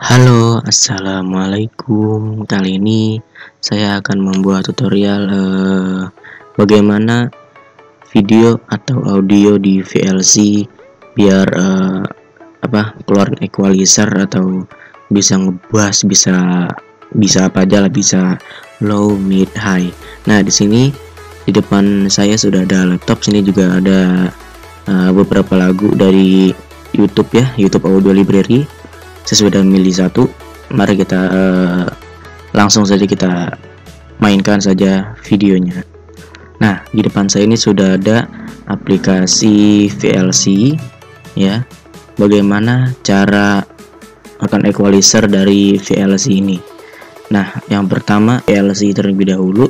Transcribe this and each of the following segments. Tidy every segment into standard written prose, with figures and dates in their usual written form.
Halo, assalamualaikum. Kali ini saya akan membuat tutorial bagaimana video atau audio di VLC biar keluar equalizer atau bisa ngebass, bisa apa aja lah, bisa low, mid, high. Nah, di sini di depan saya sudah ada laptop, sini juga ada beberapa lagu dari YouTube ya, YouTube Audio Library. Saya sudah milih satu, mari kita langsung saja kita mainkan saja videonya. Nah, di depan saya ini sudah ada aplikasi VLC ya. Bagaimana cara akan equalizer dari VLC ini? Nah, yang pertama VLC terlebih dahulu.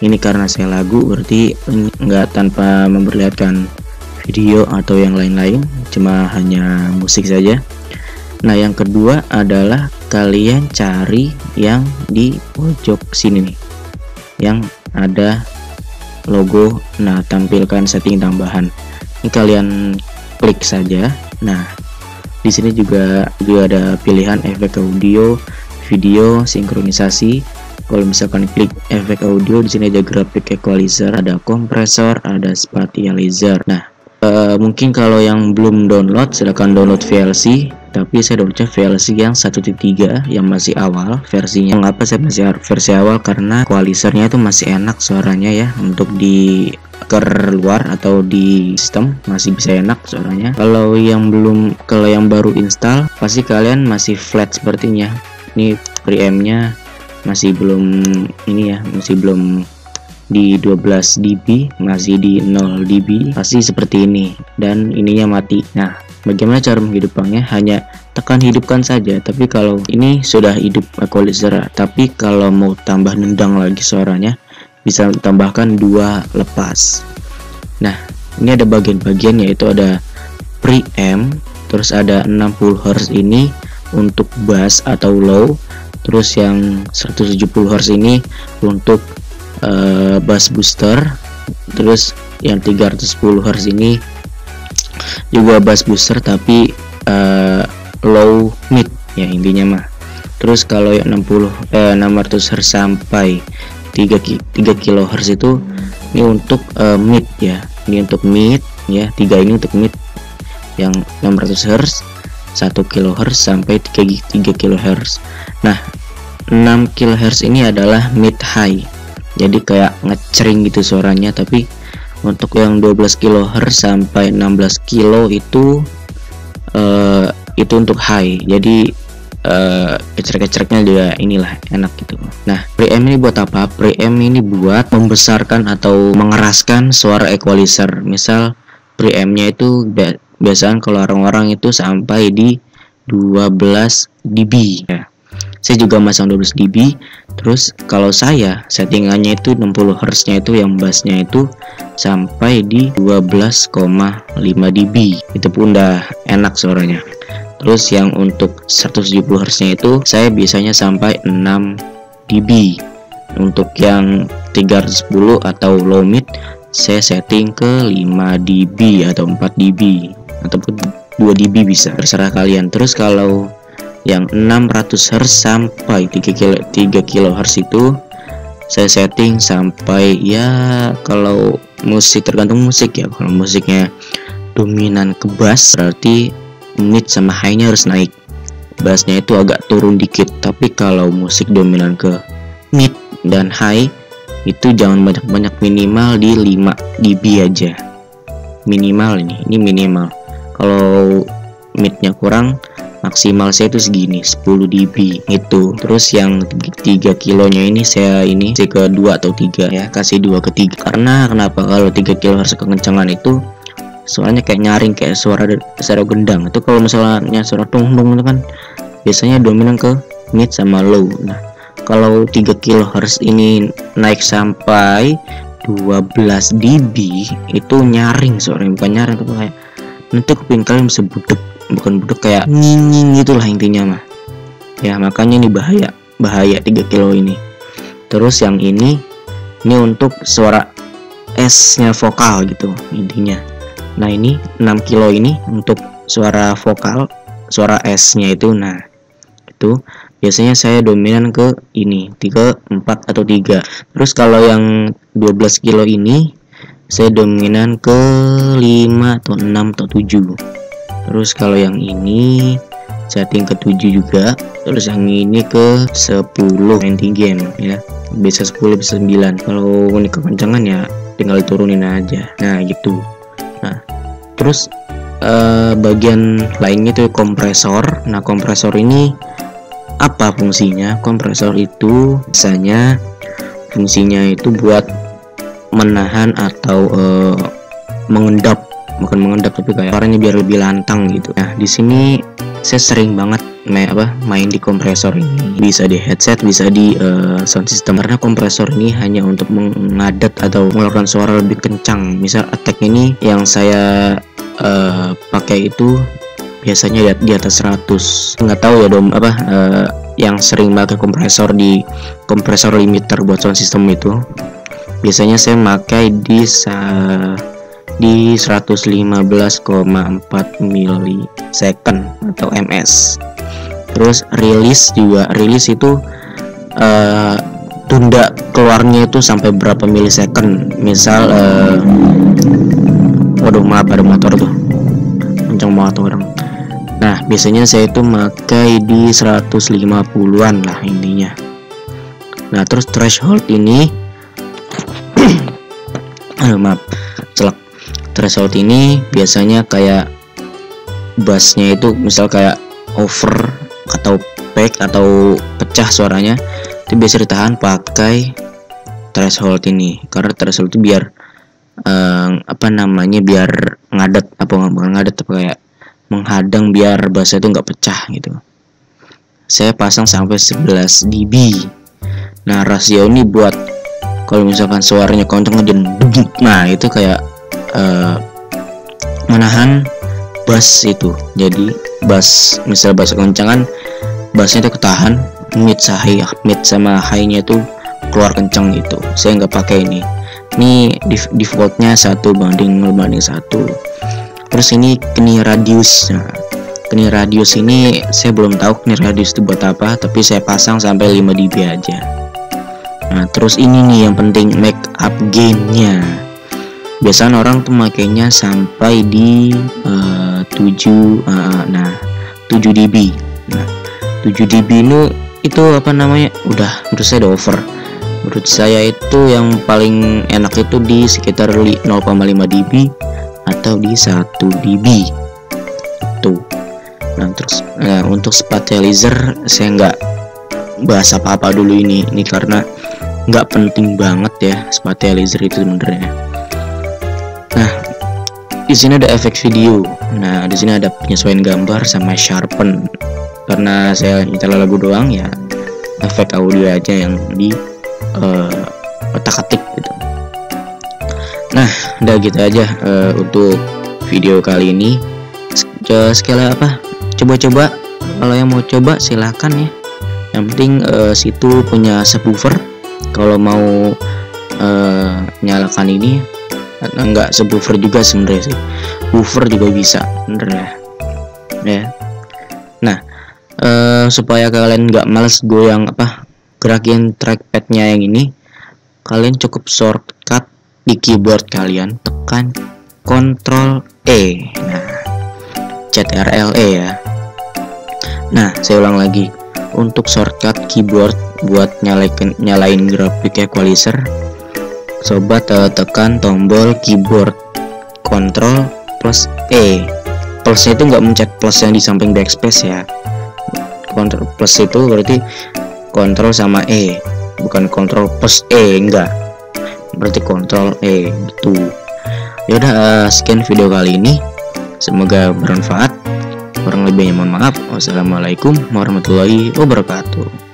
Ini karena saya lagu, berarti enggak tanpa memperlihatkan video atau yang lain-lain, cuma hanya musik saja. Nah, yang kedua adalah kalian cari yang di pojok sini nih, yang ada logo. Nah, tampilkan setting tambahan. Ini kalian klik saja. Nah, di sini juga ada pilihan efek audio, video, sinkronisasi. Kalau misalkan klik efek audio, di sini ada graphic equalizer, ada kompresor, ada spatializer. Nah, mungkin kalau yang belum download silahkan download VLC, tapi saya downloadnya VLC yang 1.3 yang masih awal versinya. Mengapa saya masih versi awal? Karena equalizernya itu masih enak suaranya ya, untuk di luar atau di sistem masih bisa enak suaranya. Kalau yang baru install pasti kalian masih flat sepertinya. Ini preampnya masih belum ini ya, masih belum di 12 dB, masih di 0 dB, pasti seperti ini, dan ininya mati. Nah, bagaimana cara menghidupkannya? Hanya tekan hidupkan saja. Tapi kalau ini sudah hidup equalizer, tapi kalau mau tambah nendang lagi suaranya, bisa tambahkan 2 lepas. Nah, ini ada bagian-bagian, yaitu ada preamp, terus ada 60 Hz ini untuk bass atau low, terus yang 170 Hz ini untuk bass booster, terus yang 310 Hz ini juga bass booster tapi low mid ya intinya mah. Terus kalau yang 600 Hz sampai 3 kHz itu ini untuk mid ya, ini untuk mid ya, 3 ini untuk mid yang 600 Hz, 1 kHz sampai 3 kHz. Nah, 6 kHz ini adalah mid high, jadi kayak ngecering gitu suaranya. Tapi untuk yang 12 kHz sampai 16 kilo itu untuk high, jadi kecerek-kecereknya juga inilah enak gitu. Nah, preamp ini buat apa? Preamp ini buat membesarkan atau mengeraskan suara equalizer. Misal preampnya itu biasanya kalau orang-orang itu sampai di 12 dB ya. Saya juga masang 12 dB. Terus kalau saya settingannya itu 60 Hz nya itu yang bassnya itu sampai di 12,5 dB, itu pun udah enak suaranya. Terus yang untuk 170 Hz nya itu saya biasanya sampai 6 dB. Untuk yang 310 atau low mid saya setting ke 5 dB atau 4 dB ataupun 2 dB, bisa terserah kalian. Terus kalau yang 600 Hz sampai 3 kHz itu saya setting sampai ya, kalau musik tergantung musik ya. Kalau musiknya dominan ke bass berarti mid sama high nya harus naik, bassnya itu agak turun dikit. Tapi kalau musik dominan ke mid dan high itu jangan banyak-banyak, minimal di 5 dB aja minimal. Ini minimal. Kalau midnya kurang, maksimal saya itu segini, 10 dB itu. Terus yang 3 kilonya ini saya ke 2 atau 3 ya, kasih 2 ke 3. Karena kenapa? Kalau 3 kHz kekencangan itu soalnya kayak nyaring, kayak suara gendang. Itu kalau misalnya suara tung-tung itu kan biasanya dominan ke mid sama low. Nah, kalau 3 kHz ini naik sampai 12 dB itu nyaring suaranya, bukan nyaring, itu kayak nanti kuping kalian bisa bukan budek, kayak nging itulah intinya mah ya. Makanya ini bahaya 3 kilo ini. Terus yang ini untuk suara S nya vokal gitu intinya. Nah, ini 6 kilo ini untuk suara vokal, suara S nya itu. Nah, itu biasanya saya dominan ke ini 3, 4 atau 3. Terus kalau yang 12 kilo ini saya dominan ke 5 atau 6 atau 7. Terus kalau yang ini setting ke 7 juga. Terus yang ini ke 10 anti-game ya, bisa 10 bisa 9. Kalau ini kekencangan ya tinggal turunin aja. Nah gitu. Nah terus bagian lainnya itu kompresor. Nah kompresor ini apa fungsinya? Kompresor itu biasanya fungsinya itu buat menahan atau mengendap, bukan mengendap tapi kayak suaranya biar lebih lantang gitu. Nah di sini saya sering banget main di kompresor ini, bisa di headset, bisa di sound system, karena kompresor ini hanya untuk mengadat atau mengeluarkan suara lebih kencang. Misal attack ini yang saya pakai itu biasanya di atas 100. Nggak tahu ya dom yang sering pakai kompresor di kompresor limiter buat sound system itu biasanya saya pakai di 115,4 milisecond atau ms. Terus rilis itu tunda keluarnya itu sampai berapa milisecond. Misal waduh maaf ada motor tuh, kencang banget orang. Nah biasanya saya itu pakai di 150-an lah intinya. Nah terus threshold ini maaf celak. Threshold ini biasanya kayak bassnya itu misal kayak over atau back atau pecah suaranya itu biasa ditahan pakai threshold ini, karena threshold itu biar biar ngadat, bukan ngadat tapi kayak menghadang biar bassnya itu nggak pecah gitu. Saya pasang sampai 11 dB. Nah rasio ini buat kalau misalkan suaranya kenceng dan nah itu kayak menahan bass itu. Jadi bass, misal bass kencangan, bassnya itu ketahan, mid sama high-nya itu keluar kencang gitu. Saya nggak pakai ini. Ini defaultnya 1:1. Terus ini knee radius. Nah, knee radius ini saya belum tahu knee radius itu buat apa, tapi saya pasang sampai 5 dB aja. Nah terus ini nih yang penting, make up gain-nya. Biasanya orang tuh makainya sampai di 7 dB. Nah 7 dB itu udah menurut saya udah over. Menurut saya itu yang paling enak itu di sekitar 0,5 dB atau di 1 dB tuh. Nah terus untuk spatializer saya nggak bahas apa-apa dulu ini karena nggak penting banget ya spatializer itu sebenarnya. Nah di sini ada efek video. Nah di sini ada penyesuaian gambar sama sharpen. Karena saya nyetel lagu doang ya, efek audio aja yang di otak-atik gitu. Nah udah gitu aja untuk video kali ini. Sekali coba-coba, kalau yang mau coba silahkan ya. Yang penting situ punya subwoofer. Kalau mau nyalakan ini enggak subwoofer juga sebenarnya sih, woofer juga bisa bener ya. Nah supaya kalian nggak males goyang gerakin trackpadnya yang ini, kalian cukup shortcut di keyboard kalian, tekan Ctrl E. Nah CTRL-E ya. Nah saya ulang lagi, untuk shortcut keyboard buat nyalain graphic equalizer, sobat tekan tombol keyboard Ctrl plus E. Plusnya itu nggak mencet plus yang di samping backspace ya. Ctrl plus itu berarti Ctrl sama E, bukan Ctrl plus E, enggak, berarti Ctrl E gitu. Yaudah sekian video kali ini, semoga bermanfaat. Kurang lebihnya mohon maaf. Wassalamualaikum warahmatullahi wabarakatuh.